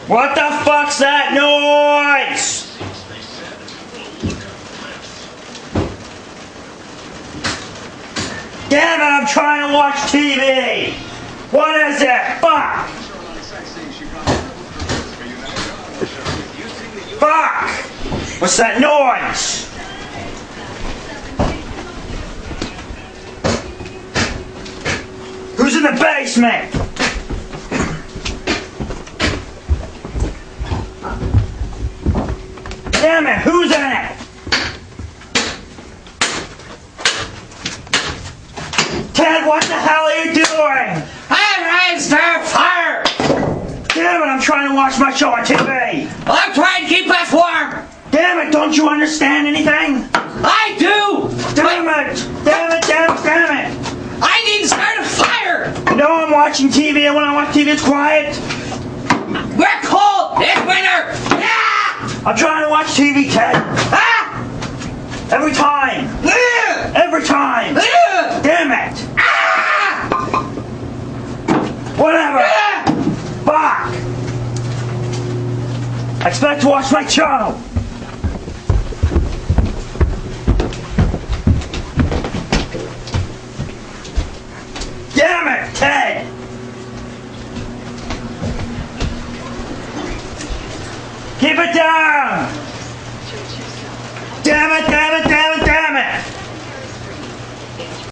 What the fuck's that noise? Damn it, I'm trying to watch TV! What is it? Fuck! Fuck! What's that noise? Who's in the basement? Damn it, who's in it? Ted, what the hell are you doing? I'm trying to start a fire! Damn it, I'm trying to watch my show on TV. I'm trying to keep us warm! Damn it, don't you understand anything? I do! Damn it! Damn it, damn it, damn it! I need to start a fire! No, I'm watching TV, and when I watch TV, it's quiet. We're cold! It's winter! Yeah! I'm trying to watch TV, Ted. Ah! Every time. Yeah! Every time. Yeah! Damn it. Ah! Whatever. Yeah! Fuck. I expect to watch my show. Damn it, Ted. Keep it down. Damn it, damn it, damn it, damn it.